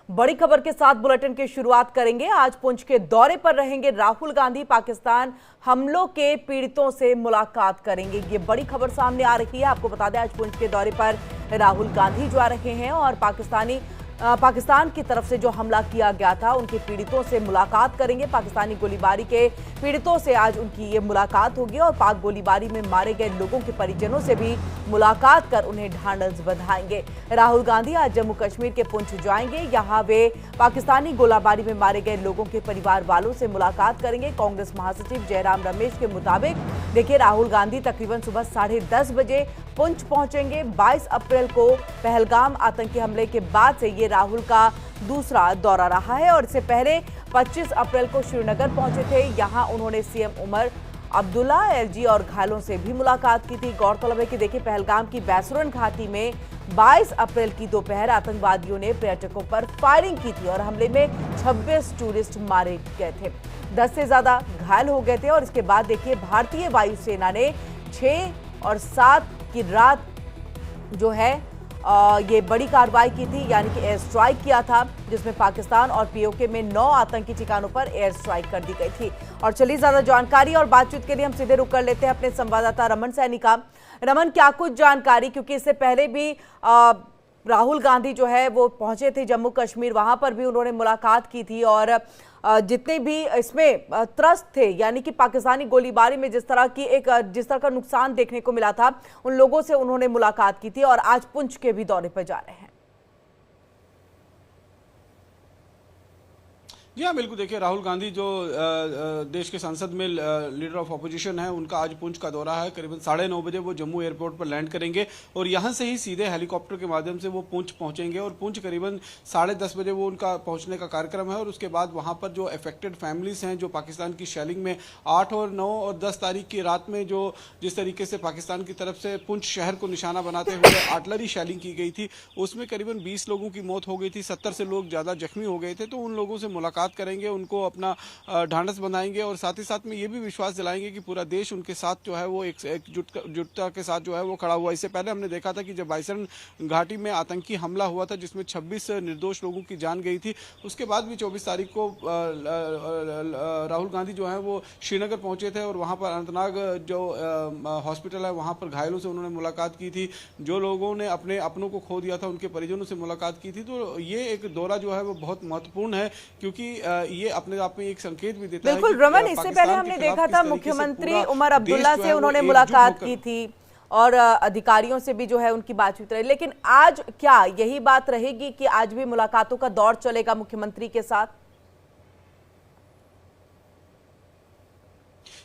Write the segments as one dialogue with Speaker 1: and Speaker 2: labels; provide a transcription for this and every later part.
Speaker 1: बड़ी खबर के साथ बुलेटिन की शुरुआत करेंगे। आज पुंछ के दौरे पर रहेंगे राहुल गांधी। पाकिस्तान हमलों के पीड़ितों से मुलाकात करेंगे, ये बड़ी खबर सामने आ रही है। आपको बता दें आज पुंछ के दौरे पर राहुल गांधी जा रहे हैं और पाकिस्तान की तरफ से जो हमला किया गया था उनके पीड़ितों से मुलाकात करेंगे। पाकिस्तानी गोलीबारी के पीड़ितों से आज उनकी ये मुलाकात होगी और पाक गोलीबारी में मारे गए लोगों के परिजनों से भी मुलाकात कर उन्हें ढांढस बंधाएंगे। राहुल गांधी आज जम्मू कश्मीर के पुंछ जाएंगे। यहाँ वे पाकिस्तानी गोलीबारी में मारे गए लोगों के परिवार वालों से मुलाकात करेंगे। कांग्रेस महासचिव जयराम रमेश के मुताबिक देखिए राहुल गांधी तकरीबन सुबह 10:30 बजे पुंछ पहुंचेंगे। 22 अप्रैल को पहलगाम आतंकी हमले के बाद से ये राहुल का दूसरा दौरा रहा है और इससे पहले 25 अप्रैल को श्रीनगर पहुंचे थे। यहां उन्होंने सीएम उमर अब्दुल्ला, एलजी और घायलों से भी मुलाकात की थी। गौरतलब है कि देखिए पहलगाम की बैसुरन घाटी में 22 अप्रैल की दोपहर आतंकवादियों ने पर्यटकों पर फायरिंग की थी और हमले में 26 टूरिस्ट मारे गए थे, 10 से ज्यादा घायल हो गए थे। और इसके बाद देखिए भारतीय वायुसेना ने 6 और 7 की रात जो है ये बड़ी कार्रवाई की थी, यानी कि एयर स्ट्राइक किया था, जिसमें पाकिस्तान और पीओके में 9 आतंकी ठिकानों पर एयर स्ट्राइक कर दी गई थी। और चलिए ज्यादा जानकारी और बातचीत के लिए हम सीधे रुक कर लेते हैं अपने संवाददाता रमन सैनी का। रमन, क्या कुछ जानकारी, क्योंकि इससे पहले भी राहुल गांधी जो है वो पहुंचे थे जम्मू कश्मीर, वहां पर भी उन्होंने मुलाकात की थी और जितने भी इसमें त्रस्त थे, यानी कि पाकिस्तानी गोलीबारी में जिस तरह का नुकसान देखने को मिला था, उन लोगों से उन्होंने मुलाकात की थी और आज पुंछ के भी दौरे पर जा रहे हैं।
Speaker 2: जी हाँ, बिल्कुल। देखिए राहुल गांधी जो देश के संसद में लीडर ऑफ अपोजिशन है, उनका आज पुंछ का दौरा है। करीबन 9:30 बजे वो जम्मू एयरपोर्ट पर लैंड करेंगे और यहाँ से ही सीधे हेलीकॉप्टर के माध्यम से वो पुंछ पहुँचेंगे और पुंछ करीबन 10:30 बजे वो उनका पहुँचने का कार्यक्रम है। और उसके बाद वहाँ पर जो अफेक्टेड फैमिलीज हैं, जो पाकिस्तान की शेलिंग में 8 और 9 और 10 तारीख की रात में जो जिस तरीके से पाकिस्तान की तरफ से पुंछ शहर को निशाना बनाते हुए आर्टिलरी शेलिंग की गई थी, उसमें करीबन 20 लोगों की मौत हो गई थी, 70 से लोग ज़्यादा जख्मी हो गए थे। तो उन लोगों से मुलाकात करेंगे, उनको अपना ढांढस बनाएंगे और साथ ही साथ में ये भी विश्वास दिलाएंगे कि पूरा देश उनके साथ जो है वो एकजुटता के साथ जो है वो खड़ा हुआ। इससे पहले हमने देखा था कि जब बाइसन घाटी में आतंकी हमला हुआ था जिसमें 26 निर्दोष लोगों की जान गई थी, उसके बाद भी 24 तारीख को राहुल गांधी जो है वो श्रीनगर पहुंचे थे और वहां पर अनंतनाग जो हॉस्पिटल है वहां पर घायलों से उन्होंने मुलाकात की थी। जो लोगों ने अपने अपनों को खो दिया था उनके परिजनों से मुलाकात की थी। तो ये एक दौरा जो है वो बहुत महत्वपूर्ण है, क्योंकि ये अपने आप में एक संकेत भी देता है।
Speaker 1: बिल्कुल रमन, इससे पहले हमने देखा था मुख्यमंत्री उमर अब्दुल्ला से उन्होंने मुलाकात की थी और अधिकारियों से भी जो है उनकी बातचीत रही, लेकिन आज क्या यही बात रहेगी कि आज भी मुलाकातों का दौर चलेगा मुख्यमंत्री के साथ?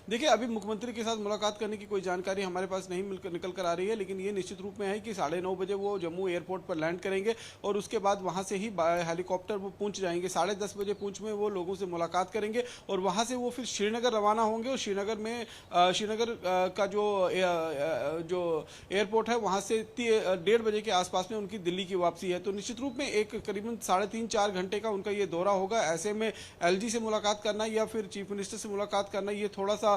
Speaker 2: देखिए अभी मुख्यमंत्री के साथ मुलाकात करने की कोई जानकारी हमारे पास नहीं निकल कर आ रही है, लेकिन ये निश्चित रूप में है कि 9:30 बजे वो जम्मू एयरपोर्ट पर लैंड करेंगे और उसके बाद वहां से ही हेलीकॉप्टर वो पुंछ जाएंगे। 10:30 बजे पुंछ में वो लोगों से मुलाकात करेंगे और वहां से वो फिर श्रीनगर रवाना होंगे और श्रीनगर का जो एयरपोर्ट है वहां से 1:30 बजे के आसपास में उनकी दिल्ली की वापसी है। तो निश्चित रूप में एक करीबन 3.5-4 घंटे का उनका ये दौरा होगा। ऐसे में एलजी से मुलाकात करना या फिर चीफ मिनिस्टर से मुलाकात करना ये थोड़ा सा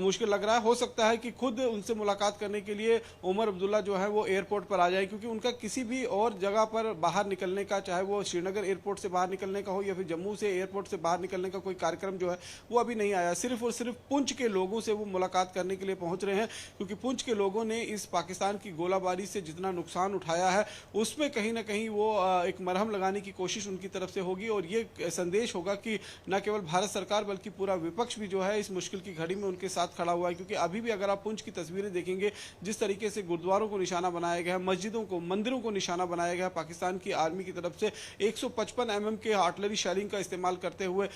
Speaker 2: मुश्किल लग रहा है। हो सकता है कि खुद उनसे मुलाकात करने के लिए उमर अब्दुल्ला जो है वो एयरपोर्ट पर आ जाए, क्योंकि उनका किसी भी और जगह पर बाहर निकलने का, चाहे वो श्रीनगर एयरपोर्ट से बाहर निकलने का हो या फिर जम्मू से एयरपोर्ट से बाहर निकलने का कोई कार्यक्रम जो है वो अभी नहीं आया। सिर्फ और सिर्फ पुंछ के लोगों से वो मुलाकात करने के लिए पहुंच रहे हैं, क्योंकि पुंछ के लोगों ने इस पाकिस्तान की गोलाबारी से जितना नुकसान उठाया है उसमें कहीं ना कहीं वो एक मरहम लगाने की कोशिश उनकी तरफ से होगी और ये संदेश होगा कि न केवल भारत सरकार बल्कि पूरा विपक्ष भी जो है इस मुश्किल की घड़ी में उनके साथ खड़ा हुआ है। क्योंकि अभी भी अगर आप पुंछ की तस्वीरें देखेंगे, जिस तरीके से गुरुद्वारों को निशाना बनाया गया है, मस्जिदों को, मंदिरों को निशाना बनाया गया पाकिस्तान की आर्मी की तरफ से 155 mm के आर्टिलरी शेलिंग का इस्तेमाल करते हुए,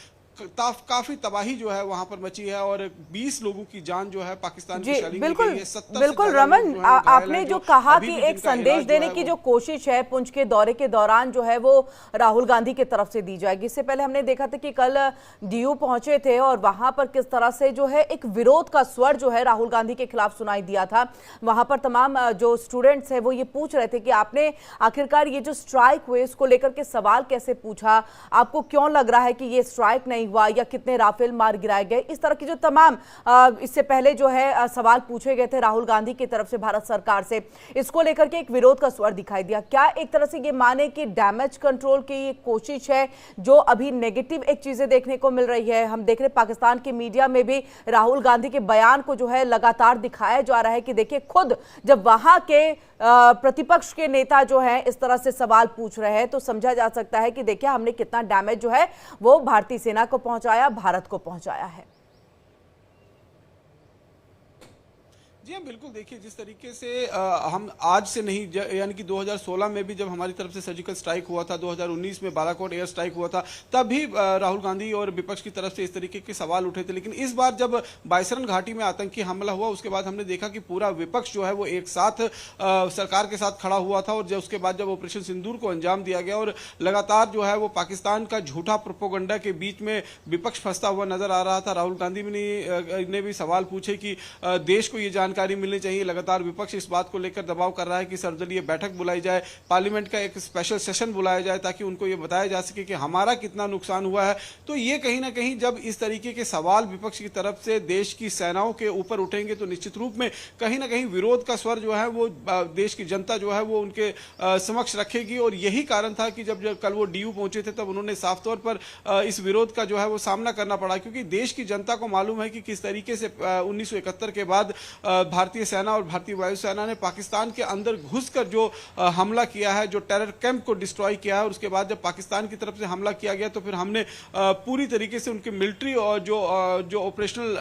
Speaker 2: काफी तबाही जो है वहां पर मची है और 20 लोगों की जान जो है पाकिस्तान की शेलिंग में गई है।
Speaker 1: बिल्कुल रमन, आपने जो कहा कि एक संदेश देने की जो कोशिश है पुंछ के दौरे के दौरान जो है वो राहुल गांधी की तरफ से दी जाएगी। इससे पहले हमने देखा था कि कल डीयू पहुंचे थे और वहां पर किस तरह से जो है एक विरोध का स्वर जो है राहुल गांधी के खिलाफ सुनाई दिया था। वहां पर तमाम जो स्टूडेंट्स है वो ये पूछ रहे थे कि आपने आखिरकार ये जो स्ट्राइक हुए इसको लेकर के सवाल कैसे पूछा, आपको क्यों लग रहा है कि ये स्ट्राइक नहीं नहीं हुआ या कितने राफेल मार गिराए गए, इस तरह की जो तमाम इससे पहले जो है सवाल पूछे गए थे राहुल गांधी की तरफ से भारत सरकार से, इसको लेकर के एक विरोध का स्वर दिखाई दिया। क्या एक तरह से ये माने कि डैमेज कंट्रोल की ये कोशिश है जो अभी नेगेटिव एक चीजें देखने को मिल रही है? हम देख रहे पाकिस्तान के मीडिया में भी राहुल गांधी के बयान को जो है लगातार दिखाया जा रहा है कि देखिए खुद जब वहां के प्रतिपक्ष के नेता जो है इस तरह से सवाल पूछ रहे हैं तो समझा जा सकता है कि देखिए हमने कितना डैमेज जो है वो भारतीय सेना को पहुंचाया, भारत को पहुंचाया है।
Speaker 2: जी हाँ, बिल्कुल। देखिए, जिस तरीके से हम आज से नहीं, यानी कि 2016 में भी जब हमारी तरफ से सर्जिकल स्ट्राइक हुआ था, 2019 में बालाकोट एयर स्ट्राइक हुआ था, तब भी राहुल गांधी और विपक्ष की तरफ से इस तरीके के सवाल उठे थे। लेकिन इस बार जब बायसरन घाटी में आतंकी हमला हुआ उसके बाद हमने देखा कि पूरा विपक्ष जो है वो एक साथ सरकार के साथ खड़ा हुआ था। और जब उसके बाद जब ऑपरेशन सिंदूर को अंजाम दिया गया और लगातार जो है वो पाकिस्तान का झूठा प्रोपोगंडा के बीच में विपक्ष फंसता हुआ नजर आ रहा था। राहुल गांधी ने भी सवाल पूछे कि देश को ये जानकारी मिलनी चाहिए। लगातार विपक्ष इस बात को लेकर दबाव कर रहा है कि सर्वदलीय बैठक बुलाई जाए, पार्लियामेंट का एक स्पेशल सेशन बुलाया जाए ताकि उनको ये बताया जा सके कि हमारा कितना नुकसान हुआ है। तो ये कहीं ना कहीं जब इस तरीके के सवाल विपक्ष की तरफ से देश की सेनाओं के ऊपर उठेंगे तो निश्चित रूप में कहीं ना कहीं विरोध का स्वर जो है वो देश की जनता जो है वो उनके समक्ष रखेगी। और यही कारण था कि जब कल वो डीयू पहुंचे थे तब उन्होंने साफ तौर पर इस विरोध का जो है वो सामना करना पड़ा, क्योंकि देश की जनता को मालूम है कि किस तरीके से 1971 के बाद भारतीय सेना और भारतीय वायुसेना ने पाकिस्तान के अंदर घुसकर जो हमला किया है, जो टेरर कैंप को डिस्ट्रॉय किया है। और उसके बाद जब पाकिस्तान की तरफ से हमला किया गया तो फिर हमने पूरी तरीके से उनके मिलिट्री और जो ऑपरेशनल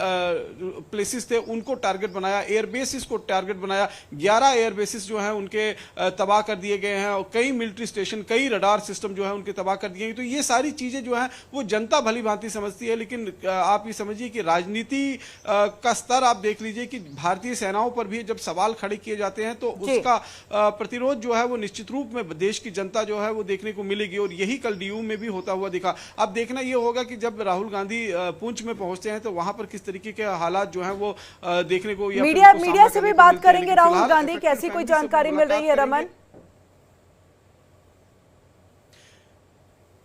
Speaker 2: प्लेसेस थे उनको टारगेट बनाया, एयर बेसिस को टारगेट बनाया। 11 एयर बेसिस जो हैं उनके तबाह कर दिए गए हैं और कई मिलिट्री स्टेशन, कई रडार सिस्टम जो है उनके तबाह कर दिए गए। तो ये सारी चीजें जो है वो जनता भली भांति समझती है। लेकिन आप ये समझिए कि राजनीति का स्तर आप देख लीजिए कि भारतीय सेनाओं पर भी जब सवाल खड़े किए जाते हैं तो उसका प्रतिरोध जो है वो निश्चित रूप में देश की जनता जो है वो देखने को मिलेगी। और यही कल डीयू में भी होता हुआ दिखा। अब देखना ये होगा कि जब राहुल गांधी पुंछ में पहुंचते हैं तो वहां पर किस तरीके के हालात जो हैं वो देखने को,
Speaker 1: मीडिया से भी बात करेंगे राहुल गांधी की, ऐसी कोई जानकारी मिल रही है रमन?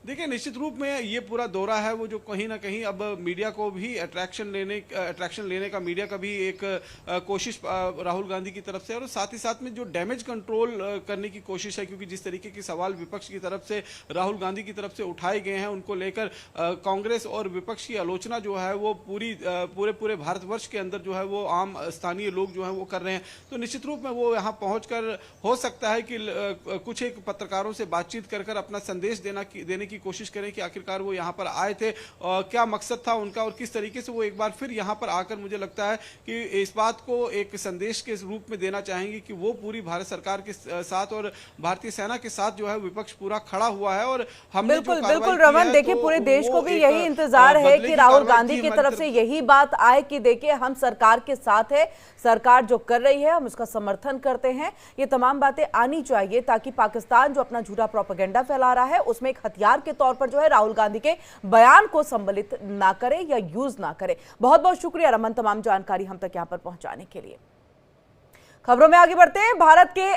Speaker 2: देखिए, निश्चित रूप में ये पूरा दौरा है वो जो कहीं ना कहीं अब मीडिया को भी अट्रैक्शन लेने का मीडिया का भी एक कोशिश राहुल गांधी की तरफ से, और साथ ही साथ में जो डैमेज कंट्रोल करने की कोशिश है। क्योंकि जिस तरीके के सवाल विपक्ष की तरफ से राहुल गांधी की तरफ से उठाए गए हैं उनको लेकर कांग्रेस और विपक्ष की आलोचना जो है वो पूरे भारतवर्ष के अंदर जो है वो आम स्थानीय लोग जो है वो कर रहे हैं। तो निश्चित रूप में वो यहाँ पहुंचकर हो सकता है कि कुछ एक पत्रकारों से बातचीत कर अपना संदेश देने की कोशिश करें कि आखिरकार वो यहाँ पर आए थे और क्या मकसद था उनका, और किस तरीके से वो एक बार फिर यहाँ पर आकर मुझे लगता है कि इस बात को एक संदेश के रूप में देना चाहेंगे कि वो पूरी भारत सरकार के साथ और भारतीय सेना के साथ जो है विपक्ष पूरा खड़ा हुआ है। और हमने
Speaker 1: बिल्कुल रमन, देखिए पूरे देश को भी यही इंतजार है कि राहुल गांधी की तरफ से यही बात आए कि देखिए हम सरकार के साथ है, सरकार जो कर रही है हम उसका समर्थन करते हैं। ये तमाम बातें आनी चाहिए ताकि पाकिस्तान जो अपना झूठा प्रोपेगेंडा फैला रहा है उसमें एक हथियार के तौर पर जो है राहुल गांधी के बयान को सम्मिलित ना करे या यूज ना करे। बहुत बहुत शुक्रिया रमन तमाम जानकारी हम तक यहां पर पहुंचाने के लिए। खबरों में आगे बढ़ते हैं। भारत के